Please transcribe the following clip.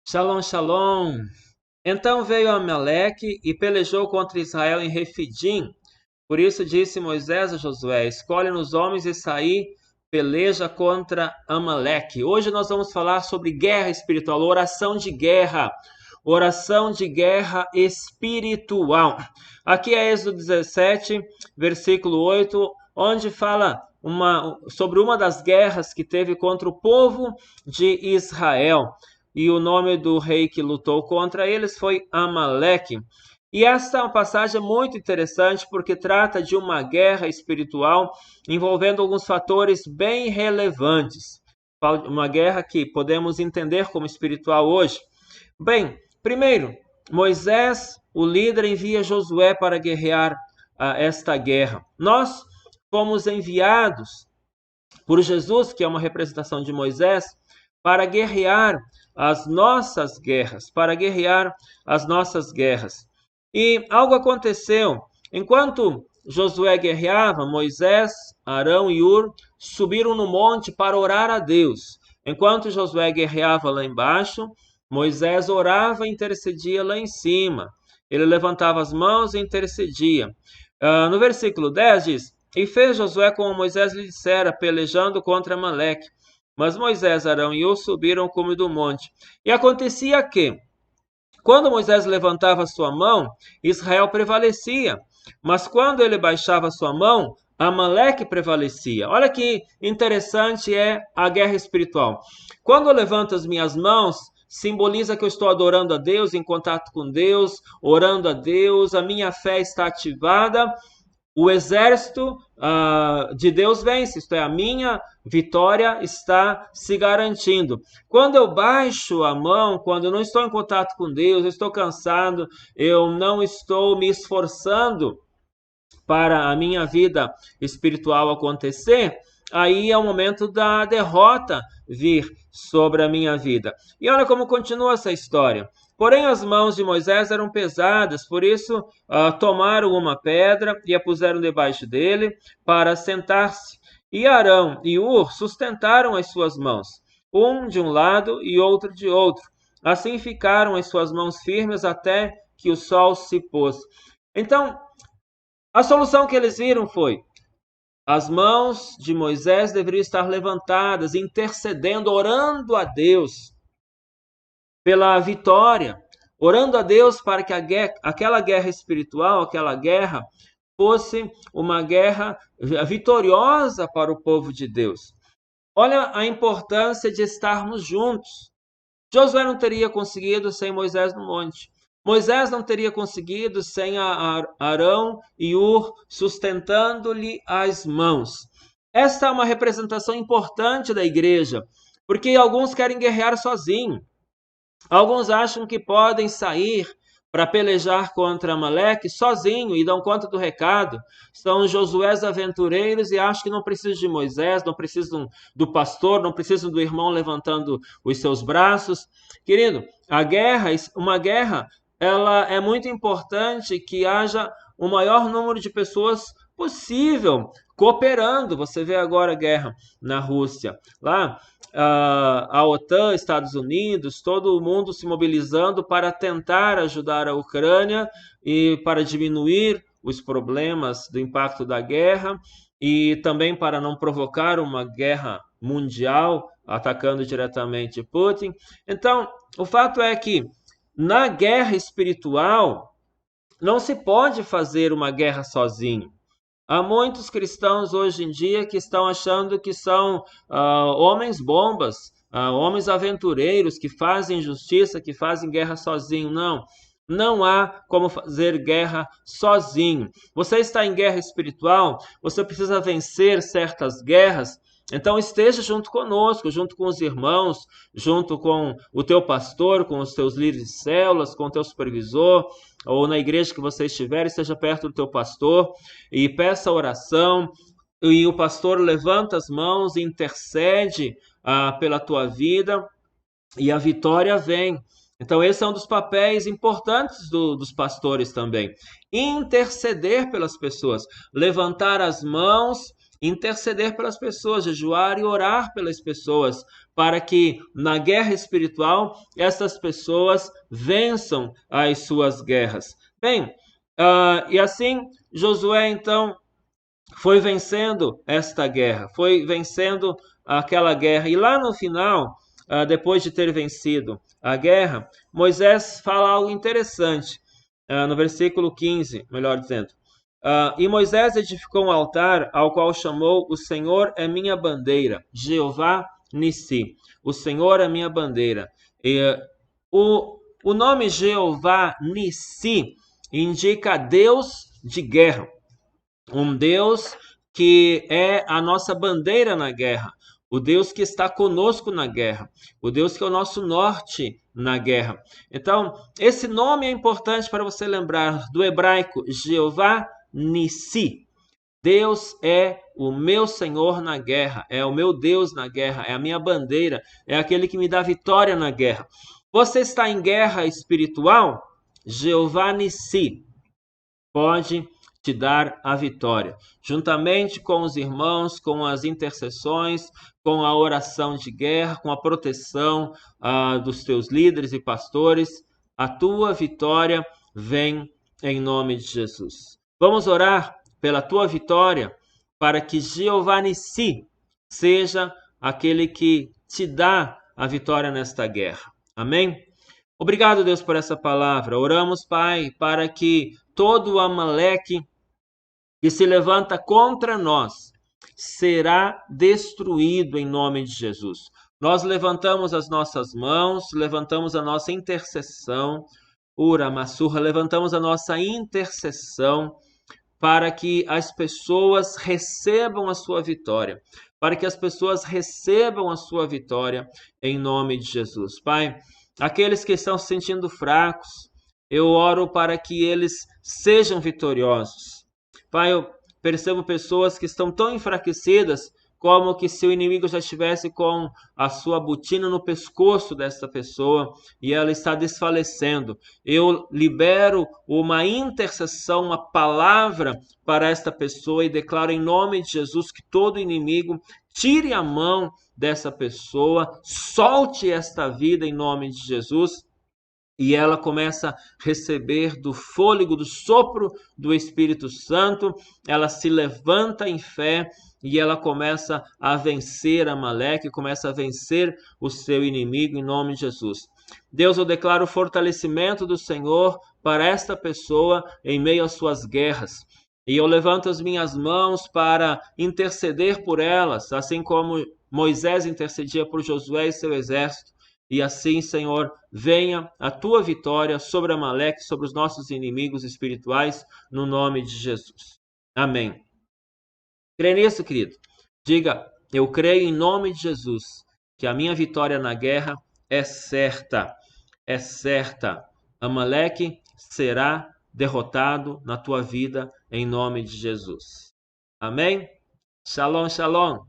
Shalom, shalom. Então veio Amaleque e pelejou contra Israel em Refidim. Por isso disse Moisés a Josué: escolhe-nos homens e saí, peleja contra Amaleque. Hoje nós vamos falar sobre guerra espiritual, oração de guerra espiritual. Aqui é Êxodo 17, versículo 8, onde fala sobre uma das guerras que teve contra o povo de Israel. E o nome do rei que lutou contra eles foi Amaleque. E esta é uma passagem muito interessante porque trata de uma guerra espiritual envolvendo alguns fatores bem relevantes. Uma guerra que podemos entender como espiritual hoje. Bem, primeiro, Moisés, o líder, envia Josué para guerrear esta guerra. Nós fomos enviados por Jesus, que é uma representação de Moisés, para guerrear as nossas guerras, E algo aconteceu. Enquanto Josué guerreava, Moisés, Arão e Hur subiram no monte para orar a Deus. Enquanto Josué guerreava lá embaixo, Moisés orava e intercedia lá em cima. Ele levantava as mãos e intercedia. No versículo 10 diz: E fez Josué como Moisés lhe dissera, pelejando contra Amaleque. Mas Moisés, Arão e Hur subiram ao cume do monte. E acontecia que, quando Moisés levantava sua mão, Israel prevalecia. Mas quando ele baixava sua mão, Amaleque prevalecia. Olha que interessante é a guerra espiritual. Quando eu levanto as minhas mãos, simboliza que eu estou adorando a Deus, em contato com Deus, orando a Deus, a minha fé está ativada. O exército de Deus vence, isto é, a minha vitória está se garantindo. Quando eu baixo a mão, quando eu não estou em contato com Deus, eu estou cansado, eu não estou me esforçando para a minha vida espiritual acontecer, aí é o momento da derrota vir sobre a minha vida. E olha como continua essa história. Porém, as mãos de Moisés eram pesadas, por isso tomaram uma pedra e a puseram debaixo dele para sentar-se. E Arão e Hur sustentaram as suas mãos, um de um lado e outro de outro. Assim ficaram as suas mãos firmes até que o sol se pôs. Então, a solução que eles viram foi: as mãos de Moisés deveriam estar levantadas, intercedendo, orando a Deus pela vitória, orando a Deus para que aquela guerra espiritual, aquela guerra, fosse uma guerra vitoriosa para o povo de Deus. Olha a importância de estarmos juntos. Josué não teria conseguido sem Moisés no monte. Moisés não teria conseguido sem Arão e Hur sustentando-lhe as mãos. Esta é uma representação importante da igreja, porque alguns querem guerrear sozinhos. Alguns acham que podem sair para pelejar contra Amaleque sozinho e dão conta do recado. São Josués aventureiros e acham que não precisam de Moisés, não precisam do pastor, não precisam do irmão levantando os seus braços. Querido, uma guerra, ela é muito importante que haja o maior número de pessoas possível cooperando. Você vê agora a guerra na Rússia. Lá, a OTAN, Estados Unidos, todo mundo se mobilizando para tentar ajudar a Ucrânia e para diminuir os problemas do impacto da guerra e também para não provocar uma guerra mundial atacando diretamente Putin. Então, o fato é que na guerra espiritual não se pode fazer uma guerra sozinho. Há muitos cristãos hoje em dia que estão achando que são homens-bombas, homens aventureiros que fazem justiça, que fazem guerra sozinho. Não, não há como fazer guerra sozinho. Você está em guerra espiritual, você precisa vencer certas guerras. Então esteja junto conosco, junto com os irmãos, junto com o teu pastor, com os teus líderes de células, com o teu supervisor, ou na igreja que você estiver, esteja perto do teu pastor e peça oração, e o pastor levanta as mãos e intercede pela tua vida, e a vitória vem. Então esse é um dos papéis importantes dos pastores também. Interceder pelas pessoas, levantar as mãos, interceder pelas pessoas, jejuar e orar pelas pessoas, para que na guerra espiritual essas pessoas vençam as suas guerras. Bem, e assim Josué então foi vencendo esta guerra, foi vencendo aquela guerra. E lá no final, depois de ter vencido a guerra, Moisés fala algo interessante, no versículo 15, melhor dizendo. E Moisés edificou um altar ao qual chamou: O Senhor é minha bandeira, Jeová Nissi. O Senhor é minha bandeira. O nome Jeová Nissi indica Deus de guerra. Um Deus que é a nossa bandeira na guerra, o Deus que está conosco na guerra, o Deus que é o nosso norte na guerra. Então, esse nome é importante para você lembrar, do hebraico Jeová Nissi. Deus é o meu Senhor na guerra, é o meu Deus na guerra, é a minha bandeira, é aquele que me dá vitória na guerra. Você está em guerra espiritual? Jeová Nissi pode te dar a vitória, juntamente com os irmãos, com as intercessões, com a oração de guerra, com a proteção dos teus líderes e pastores. A tua vitória vem em nome de Jesus. Vamos orar pela tua vitória, para que Jeová Nissi seja aquele que te dá a vitória nesta guerra. Amém? Obrigado, Deus, por essa palavra. Oramos, Pai, para que todo o Amaleque que se levanta contra nós será destruído em nome de Jesus. Nós levantamos as nossas mãos, levantamos a nossa intercessão, Uramassurra, levantamos a nossa intercessão para que as pessoas recebam a sua vitória, para que as pessoas recebam a sua vitória em nome de Jesus. Pai, aqueles que estão se sentindo fracos, eu oro para que eles sejam vitoriosos. Pai, eu percebo pessoas que estão tão enfraquecidas como que se o inimigo já estivesse com a sua botina no pescoço dessa pessoa e ela está desfalecendo. Eu libero uma intercessão, uma palavra para esta pessoa e declaro em nome de Jesus que todo inimigo tire a mão dessa pessoa, solte esta vida em nome de Jesus. E ela começa a receber do fôlego, do sopro do Espírito Santo, ela se levanta em fé e ela começa a vencer Amaleque, começa a vencer o seu inimigo em nome de Jesus. Deus, eu declaro o fortalecimento do Senhor para esta pessoa em meio às suas guerras. E eu levanto as minhas mãos para interceder por elas, assim como Moisés intercedia por Josué e seu exército. E assim, Senhor, venha a tua vitória sobre Amaleque, sobre os nossos inimigos espirituais, no nome de Jesus. Amém. Crê nisso, querido? Diga, eu creio em nome de Jesus, que a minha vitória na guerra é certa. É certa. Amaleque será derrotado na tua vida, em nome de Jesus. Amém? Shalom, shalom.